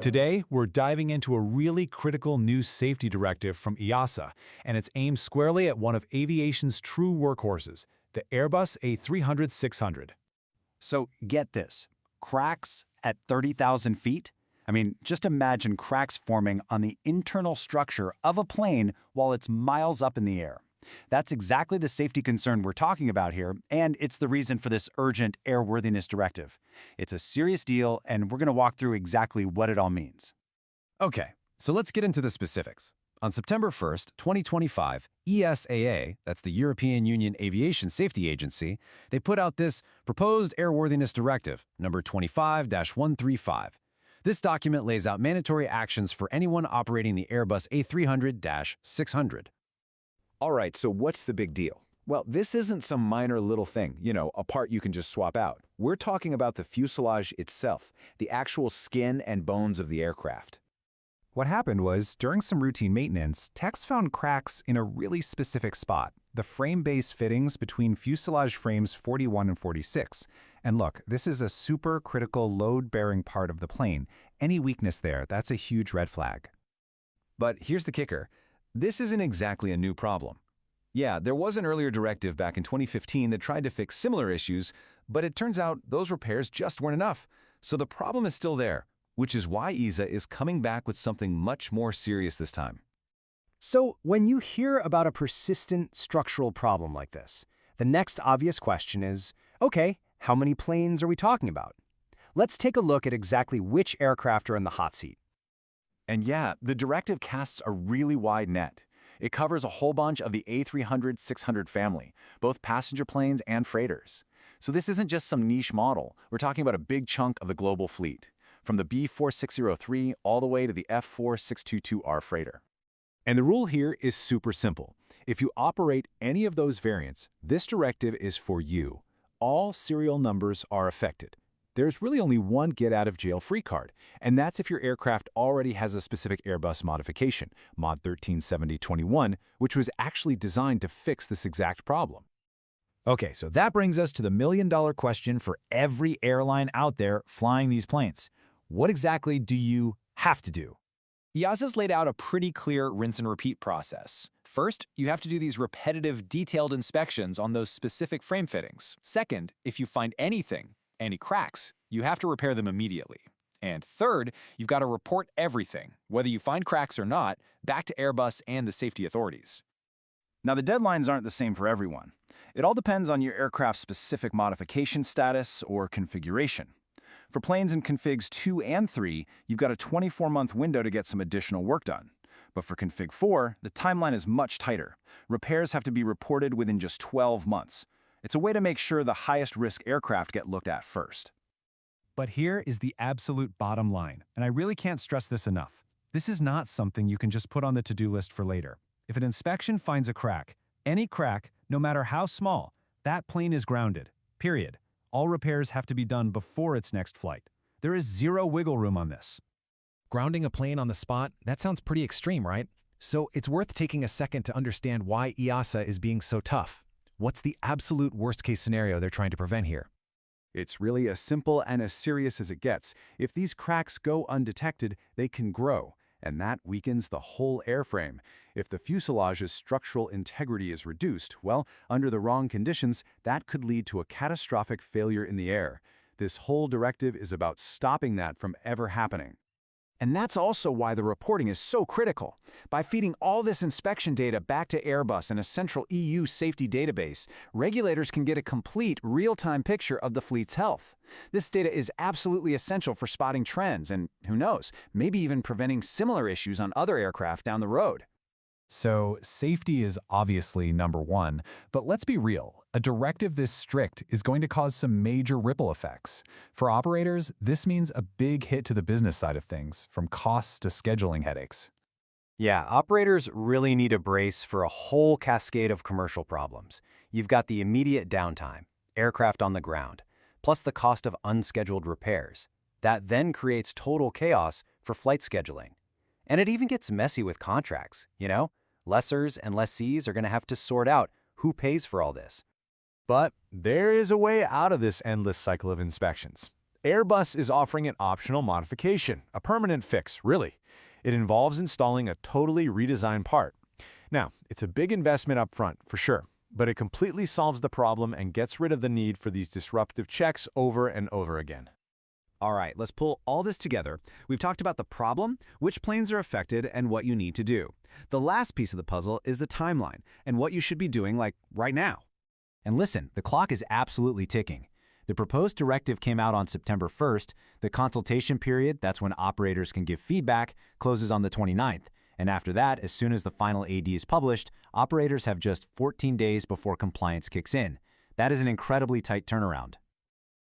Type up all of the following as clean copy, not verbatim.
Today, we're diving into a really critical new safety directive from EASA, and it's aimed squarely at one of aviation's true workhorses, the Airbus A300-600. So get this, cracks at 30,000 feet? I mean, just imagine cracks forming on the internal structure of a plane while it's miles up in the air. That's exactly the safety concern we're talking about here, and it's the reason for this urgent airworthiness directive. It's a serious deal, and we're going to walk through exactly what it all means. Okay, so let's get into the specifics. On September 1st, 2025, EASA, that's the European Union Aviation Safety Agency, they put out this Proposed Airworthiness Directive, number 25-135. This document lays out mandatory actions for anyone operating the Airbus A300-600. All right, so what's the big deal? Well, this isn't some minor little thing, a part you can just swap out. We're talking about the fuselage itself, the actual skin and bones of the aircraft. What happened was, during some routine maintenance, techs found cracks in a really specific spot, the frame base fittings between fuselage frames 41 and 46. And look, this is a super critical load-bearing part of the plane. Any weakness there, that's a huge red flag. But here's the kicker. This isn't exactly a new problem. Yeah, there was an earlier directive back in 2015 that tried to fix similar issues, but it turns out those repairs just weren't enough. So the problem is still there, which is why EASA is coming back with something much more serious this time. So when you hear about a persistent structural problem like this, the next obvious question is, okay, how many planes are we talking about? Let's take a look at exactly which aircraft are in the hot seat. And yeah, the directive casts a really wide net. It covers a whole bunch of the A300-600 family, both passenger planes and freighters. So this isn't just some niche model. We're talking about a big chunk of the global fleet, from the B4-603 all the way to the F4-622R freighter. And the rule here is super simple. If you operate any of those variants, this directive is for you. All serial numbers are affected. There's really only one get-out-of-jail-free card, and that's if your aircraft already has a specific Airbus modification, Mod 137021, which was actually designed to fix this exact problem. Okay, so that brings us to the million-dollar question for every airline out there flying these planes. What exactly do you have to do? EASA's laid out a pretty clear rinse-and-repeat process. First, you have to do these repetitive, detailed inspections on those specific frame fittings. Second, if you find any cracks, you have to repair them immediately. And third, you've got to report everything, whether you find cracks or not, back to Airbus and the safety authorities. Now, the deadlines aren't the same for everyone. It all depends on your aircraft's specific modification status or configuration. For planes in configs 2 and 3, you've got a 24-month window to get some additional work done. But for config 4, the timeline is much tighter. Repairs have to be reported within just 12 months. It's a way to make sure the highest-risk aircraft get looked at first. But here is the absolute bottom line, and I really can't stress this enough. This is not something you can just put on the to-do list for later. If an inspection finds a crack, any crack, no matter how small, that plane is grounded, period. All repairs have to be done before its next flight. There is zero wiggle room on this. Grounding a plane on the spot, that sounds pretty extreme, right? So it's worth taking a second to understand why EASA is being so tough. What's the absolute worst-case scenario they're trying to prevent here? It's really as simple and as serious as it gets. If these cracks go undetected, they can grow, and that weakens the whole airframe. If the fuselage's structural integrity is reduced, well, under the wrong conditions, that could lead to a catastrophic failure in the air. This whole directive is about stopping that from ever happening. And that's also why the reporting is so critical. By feeding all this inspection data back to Airbus in a central EU safety database, regulators can get a complete real-time picture of the fleet's health. This data is absolutely essential for spotting trends and, who knows, maybe even preventing similar issues on other aircraft down the road. So safety is obviously number one, but let's be real. A directive this strict is going to cause some major ripple effects. For operators, this means a big hit to the business side of things, from costs to scheduling headaches. Yeah, operators really need a brace for a whole cascade of commercial problems. You've got the immediate downtime, aircraft on the ground, plus the cost of unscheduled repairs. That then creates total chaos for flight scheduling. And it even gets messy with contracts, Lessors and lessees are going to have to sort out who pays for all this. But there is a way out of this endless cycle of inspections. Airbus is offering an optional modification, a permanent fix, really. It involves installing a totally redesigned part. Now, it's a big investment up front, for sure, but it completely solves the problem and gets rid of the need for these disruptive checks over and over again. All right, let's pull all this together. We've talked about the problem, which planes are affected, and what you need to do. The last piece of the puzzle is the timeline and what you should be doing, like, right now. And listen, the clock is absolutely ticking. The proposed directive came out on September 1st. The consultation period, that's when operators can give feedback, closes on the 29th. And after that, as soon as the final AD is published, operators have just 14 days before compliance kicks in. That is an incredibly tight turnaround.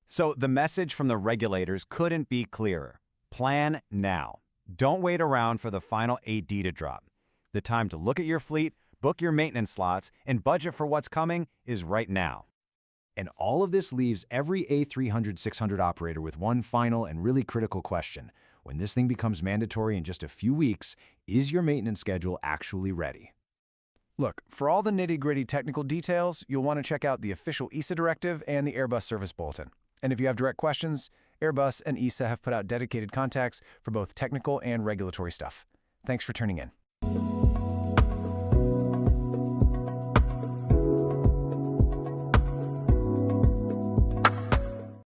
So the message from the regulators couldn't be clearer. Plan now. Don't wait around for the final AD to drop. The time to look at your fleet, book your maintenance slots, and budget for what's coming is right now. And all of this leaves every A300-600 operator with one final and really critical question. When this thing becomes mandatory in just a few weeks, is your maintenance schedule actually ready? Look, for all the nitty-gritty technical details, you'll want to check out the official EASA directive and the Airbus Service Bulletin. And if you have direct questions, Airbus and EASA have put out dedicated contacts for both technical and regulatory stuff. Thanks for tuning in.